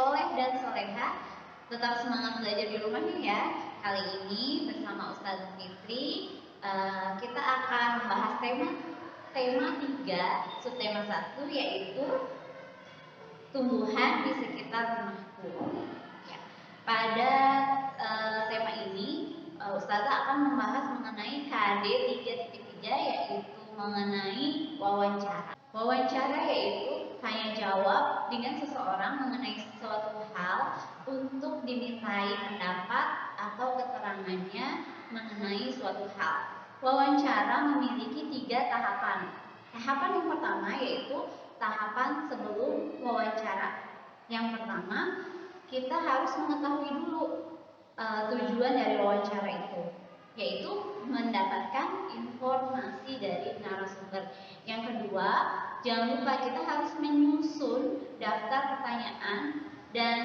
soleh dan soleha. Tetap semangat belajar di rumahnya ya. Kali ini bersama Ustazah Fitri kita akan membahas tema 3, subtema 1, yaitu tumbuhan di sekitar rumahku. Ya. Pada tema ini Ustazah akan membahas mengenai KD 3.3, yaitu mengenai wawancara. Wawancara yaitu tanya jawab dengan seseorang mengenai suatu hal untuk dimintai pendapat atau keterangannya mengenai suatu hal. Wawancara memiliki 3 tahapan. Tahapan yang pertama yaitu tahapan sebelum wawancara. Yang pertama, kita harus mengetahui dulu tujuan dari wawancara itu, yaitu mendapatkan informasi dari narasumber. Yang kedua, jangan lupa kita harus menyusun daftar pertanyaan dan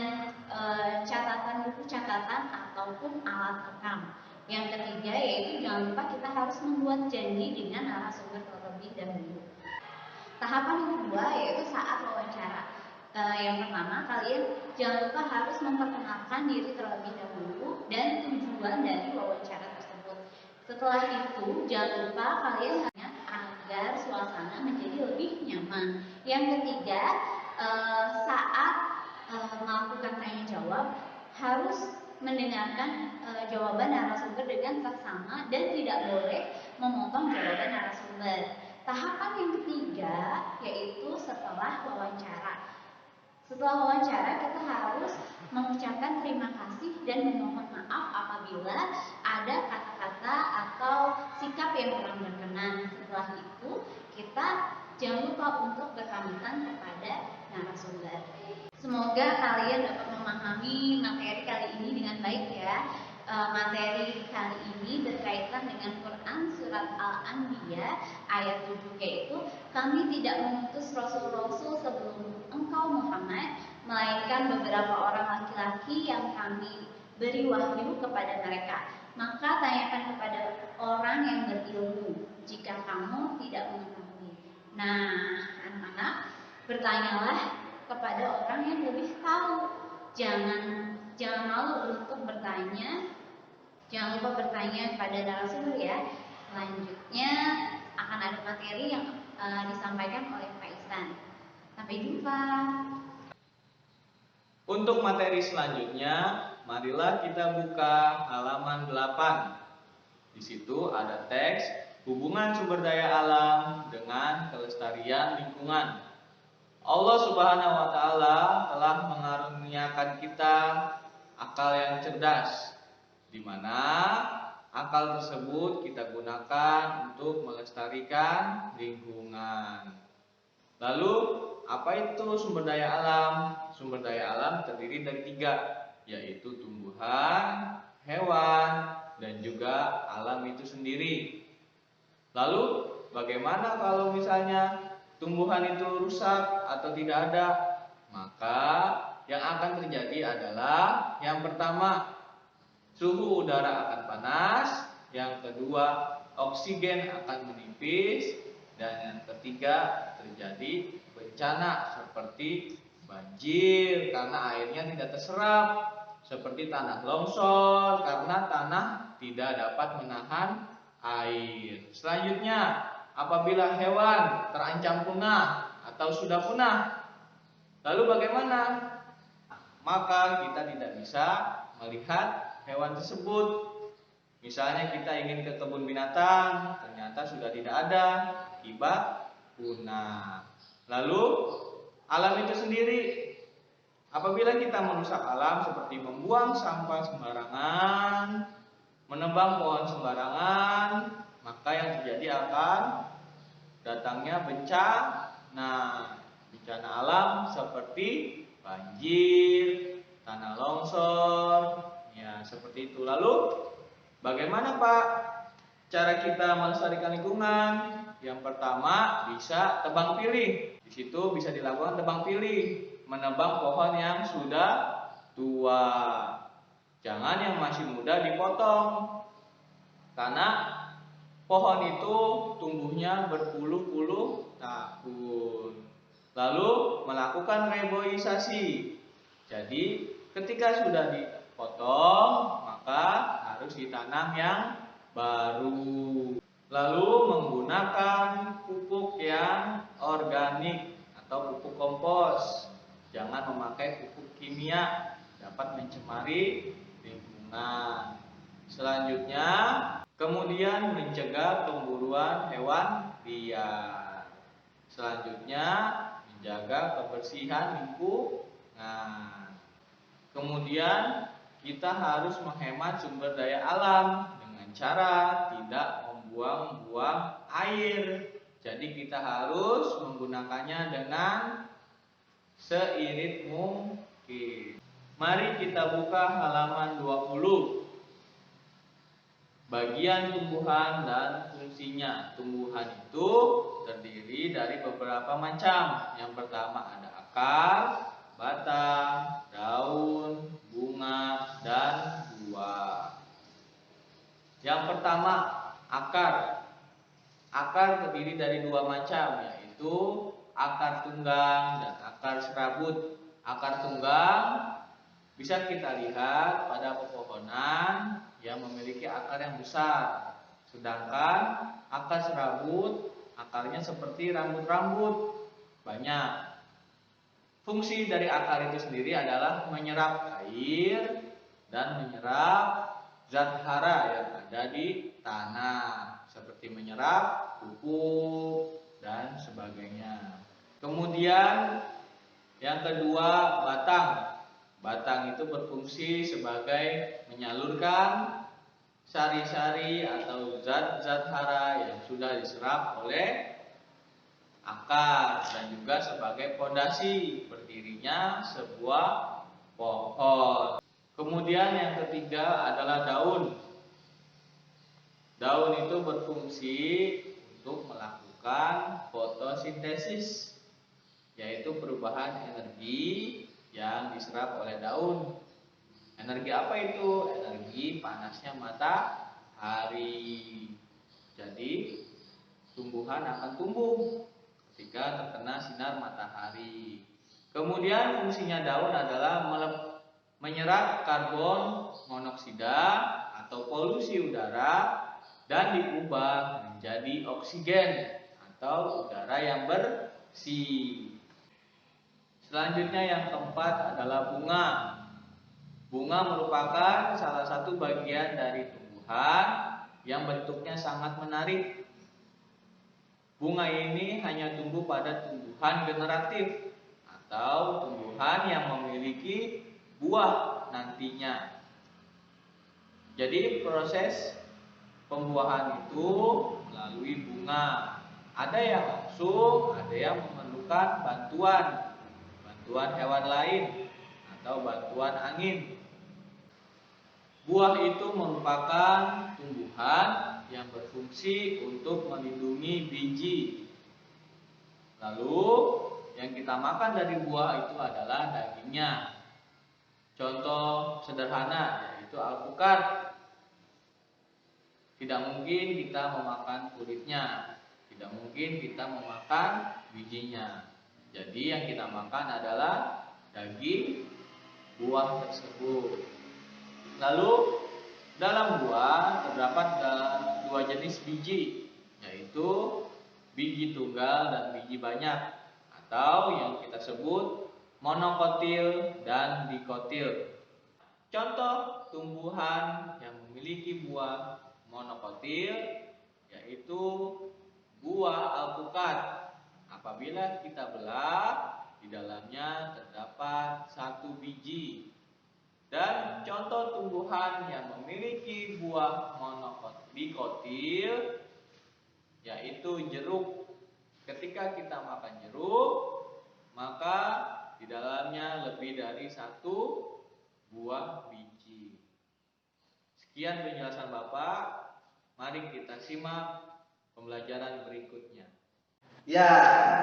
catatan buku catatan ataupun alat rekam. Yang ketiga yaitu jangan lupa kita harus membuat janji dengan narasumber terlebih dahulu. Tahapan yang kedua yaitu saat wawancara. Yang pertama, kalian jangan lupa harus memperkenalkan diri terlebih dahulu dan tujuan dari wawancara tersebut. Setelah itu, jangan lupa kalian hanya agar suasana menjadi lebih nyaman. Yang ketiga, saat melakukan tanya jawab harus mendengarkan jawaban narasumber dengan seksama dan tidak boleh memotong jawaban narasumber. Tahapan yang ketiga yaitu setelah wawancara. Setelah wawancara kita harus mengucapkan terima kasih dan memohon maaf apabila ada kata-kata atau sikap yang kurang berkenan. Setelah itu kita jangan lupa untuk berpamitan kepada narasumber. Semoga kalian dapat memahami materi kali ini dengan baik ya. Materi kali ini berkaitan dengan Quran surat Al-Anbiya ayat 7, yaitu kami tidak mengutus rasul-rasul sebelum engkau Muhammad, melainkan beberapa orang laki-laki yang kami beri wahyu kepada mereka. Maka tanyakan kepada orang yang berilmu jika kamu tidak mengetahui. Nah, anak-anak, bertanyalah kepada orang yang lebih tahu. Jangan malu untuk bertanya. Jangan lupa bertanya kepada narasumber ya. Selanjutnya akan ada materi yang disampaikan oleh Pak Ihsan. Sampai jumpa. Untuk materi selanjutnya, marilah kita buka halaman 8. Di situ ada teks hubungan sumber daya alam dengan kelestarian lingkungan. Allah Subhanahu wa Ta'ala telah mengaruniakan kita akal yang cerdas, di mana akal tersebut kita gunakan untuk melestarikan lingkungan. Lalu, apa itu sumber daya alam? Sumber daya alam terdiri dari 3, yaitu tumbuhan, hewan, dan juga alam itu sendiri. Lalu, bagaimana kalau misalnya tumbuhan itu rusak atau tidak ada? Maka yang akan terjadi adalah yang pertama, suhu udara akan panas, yang kedua oksigen akan menipis, dan yang ketiga terjadi bencana seperti banjir karena airnya tidak terserap, seperti tanah longsor karena tanah tidak dapat menahan air. Selanjutnya, apabila hewan terancam punah atau sudah punah, lalu bagaimana? Maka kita tidak bisa melihat hewan tersebut. Misalnya kita ingin ke kebun binatang, ternyata sudah tidak ada, akibat punah. Lalu alam itu sendiri, apabila kita merusak alam seperti membuang sampah sembarangan, menebang pohon sembarangan, maka yang terjadi akan datangnya bencana alam seperti banjir, tanah longsor, ya seperti itu. Lalu bagaimana Pak cara kita melestarikan lingkungan? Yang pertama bisa tebang pilih. Di situ bisa dilakukan tebang pilih, menebang pohon yang sudah tua. Jangan yang masih muda dipotong, karena pohon itu tumbuhnya berpuluh-puluh tahun. Lalu melakukan reboisasi. Jadi ketika sudah dipotong, maka harus ditanam yang baru. Lalu menggunakan pupuk yang organik atau pupuk kompos. Jangan memakai pupuk kimia, dapat mencemari lingkungan. Selanjutnya, kemudian mencegah pemburuan hewan liar. Selanjutnya, menjaga kebersihan lingkungan. Kemudian, kita harus menghemat sumber daya alam dengan cara tidak membuang-buang air. Jadi kita harus menggunakannya dengan seirit mungkin. Mari kita buka halaman 20. Bagian tumbuhan dan fungsinya. Tumbuhan itu terdiri dari beberapa macam. Yang pertama ada akar, batang, daun, bunga, dan buah. Yang pertama, akar. Akar terdiri dari dua macam, yaitu akar tunggang dan akar serabut. Akar tunggang bisa kita lihat pada pepohonan yang memiliki akar yang besar. Sedangkan akar serabut, akarnya seperti rambut-rambut, banyak. Fungsi dari akar itu sendiri adalah menyerap air dan menyerap zat hara yang ada di tanah, seperti menyerap pupuk dan sebagainya. Kemudian yang kedua, batang. Batang itu berfungsi sebagai menyalurkan sari-sari atau zat-zat hara yang sudah diserap oleh akar dan juga sebagai fondasi berdirinya sebuah pohon. Kemudian yang ketiga adalah daun. Daun itu berfungsi untuk melakukan fotosintesis, yaitu perubahan energi yang diserap oleh daun. Energi apa itu? Energi panasnya matahari. Jadi tumbuhan akan tumbuh ketika terkena sinar matahari. Kemudian fungsinya daun adalah menyerap karbon monoksida atau polusi udara dan diubah menjadi oksigen atau udara yang bersih. Selanjutnya yang keempat adalah bunga. Bunga merupakan salah satu bagian dari tumbuhan yang bentuknya sangat menarik. Bunga ini hanya tumbuh pada tumbuhan generatif atau tumbuhan yang memiliki buah nantinya. Jadi proses pembuahan itu melalui bunga. Ada yang langsung, ada yang memerlukan bantuan hewan lain atau bantuan angin. Buah itu merupakan tumbuhan yang berfungsi untuk melindungi biji. Lalu yang kita makan dari buah itu adalah dagingnya. Contoh sederhana yaitu alpukat. Tidak mungkin kita memakan kulitnya, tidak mungkin kita memakan bijinya. Jadi yang kita makan adalah daging buah tersebut. Lalu dalam buah terdapat dua jenis biji, yaitu biji tunggal dan biji banyak, atau yang kita sebut monokotil dan dikotil. Contoh tumbuhan yang memiliki buah monokotil yaitu buah alpukat. Apabila kita belah, di dalamnya terdapat satu biji. Dan contoh tumbuhan yang memiliki buah monodikotil yaitu jeruk. Ketika kita makan jeruk, maka di dalamnya lebih dari satu buah biji. Sekian penjelasan Bapak. Mari kita simak pembelajaran berikutnya. Ya,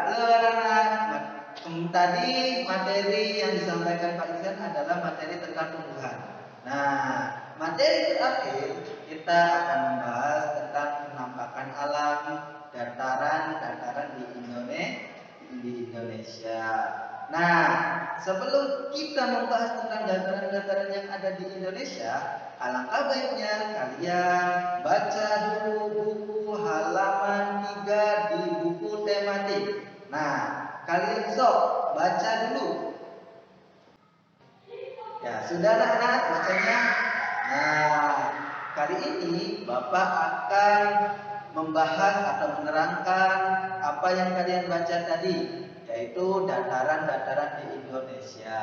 anak-anak, tadi materi yang disampaikan Pak Izan adalah materi tentang tumbuhan. Nah, materi terakhir kita akan membahas tentang penampakan alam dataran di Indonesia. Nah, sebelum kita membahas tentang dataran-dataran yang ada di Indonesia, alangkah baiknya kalian baca dulu buku halaman 3 di buku tematik. Nah, kalian sok baca dulu. Ya, sudah anak-anak bacanya. Nah, kali ini Bapak akan membahas atau menerangkan apa yang kalian baca tadi, yaitu dataran-dataran di Indonesia.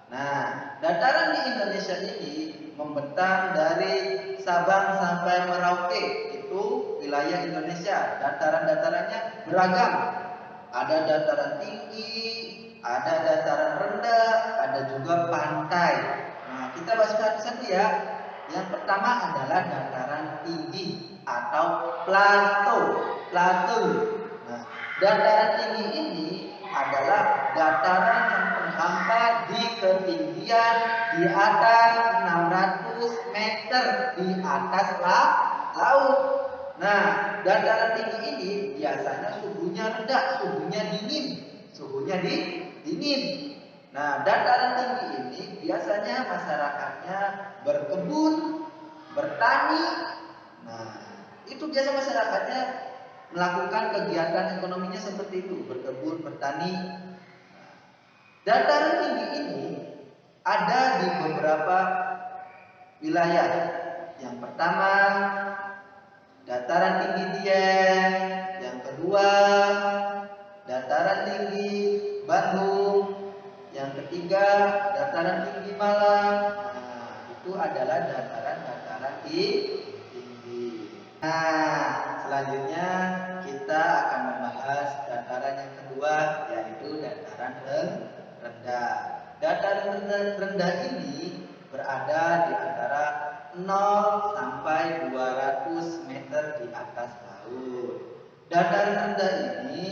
Nah, dataran di Indonesia ini membentang dari Sabang sampai Merauke, itu wilayah Indonesia. Dataran-datarannya beragam. Ada dataran tinggi, ada dataran rendah, ada juga pantai. Nah, kita bahas satu-satu ya. Yang pertama adalah dataran tinggi atau plato. Nah, dataran tinggi ini adalah dataran yang terhampar di ketinggian di atas 600 meter di atas laut. Nah, dataran tinggi ini biasanya suhunya rendah, suhunya dingin. Nah, dataran tinggi ini biasanya masyarakatnya berkebun, bertani. Nah, itu biasa masyarakatnya melakukan kegiatan ekonominya seperti itu, berkebun, bertani. Dataran tinggi ini ada di beberapa wilayah. Yang pertama, dataran tinggi Dieng. Yang kedua, dataran tinggi Bandung. Yang ketiga, dataran tinggi Malang. Nah, itu adalah dataran-dataran tinggi. Nah, selanjutnya kita akan membahas dataran yang kedua, yaitu dataran rendah. Dataran rendah ini berada di antara 0 sampai 200 meter di atas laut. Dataran rendah ini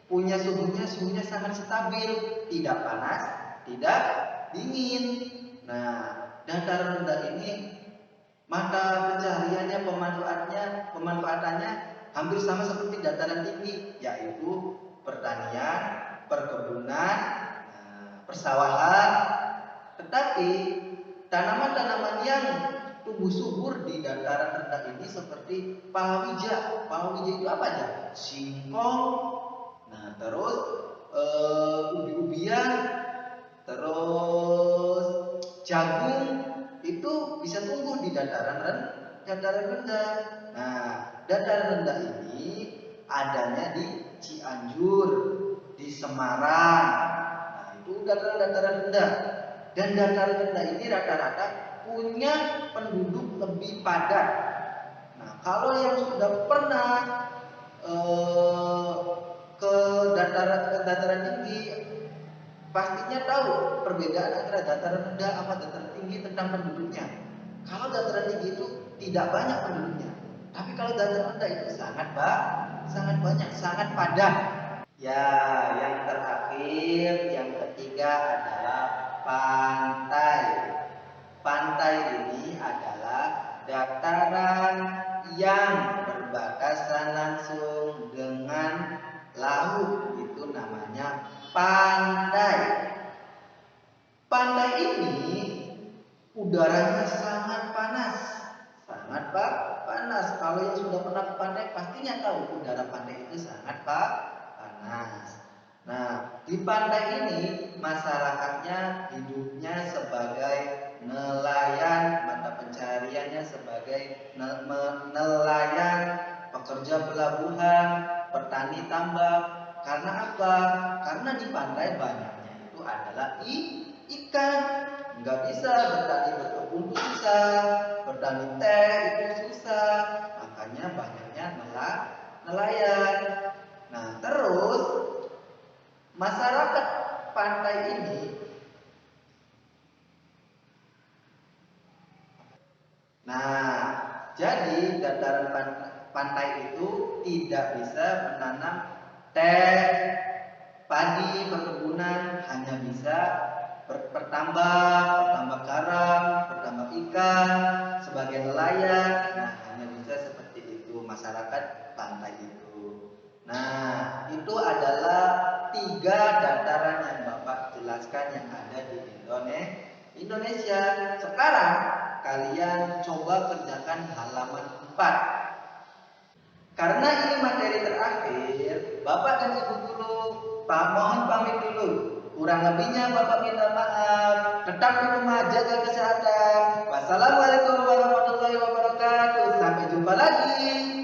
punya suhunya sangat stabil, tidak panas, tidak dingin. Nah, dataran rendah ini mata pencahariannya, pemanfaatannya hampir sama seperti dataran tinggi, yaitu pertanian, perkebunan, persawahan. Tetapi tanaman-tanaman yang tumbuh subur di dataran rendah ini seperti palawija. Palawija itu apa aja? Singkong, nah terus ubi-ubian, terus jagung, itu bisa tumbuh di dataran rendah. Nah, dataran rendah ini adanya di Cianjur, di Semarang. Nah, itu dataran rendah. Dan dataran rendah ini rata-rata punya penduduk lebih padat. Nah, kalau yang sudah pernah ke dataran tinggi, pastinya tahu perbedaan antara dataran rendah sama dataran tinggi tentang penduduknya. Kalau dataran tinggi itu tidak banyak penduduknya, tapi kalau dataran rendah itu sangat banyak, sangat padat. Ya, yang terakhir, yang ketiga adalah pantai. Pantai ini adalah dataran yang berbatasan langsung dengan laut, itu namanya pantai. Pantai ini udaranya sangat panas. Kalau yang sudah pernah ke pantai pastinya tahu udara pantai itu sangat panas. Nah, di pantai ini masyarakatnya hidupnya sebagai nelayan, mata pencahariannya sebagai nelayan, pekerja pelabuhan, petani tambak. Karena apa? Karena di pantai banyaknya itu adalah ikan. Nggak bisa bertani berkebun itu susah, bertani teh itu susah. Makanya banyaknya nelayan. Nah, terus masyarakat pantai ini jadi dataran pantai itu tidak bisa menanam teh, padi, perkebunan, hanya bisa bertambak garam, bertambak ikan, sebagai nelayan. Nah, hanya bisa seperti itu masyarakat pantai itu. Nah, itu adalah 3 dataran yang Bapak jelaskan. Indonesia. Sekarang kalian coba kerjakan halaman 4. Karena ini materi terakhir, Bapak dan Ibu guru mohon pamit dulu. Kurang lebihnya Bapak minta maaf. Tetap di rumah, jaga kesehatan. Wassalamualaikum warahmatullahi wabarakatuh. Sampai jumpa lagi.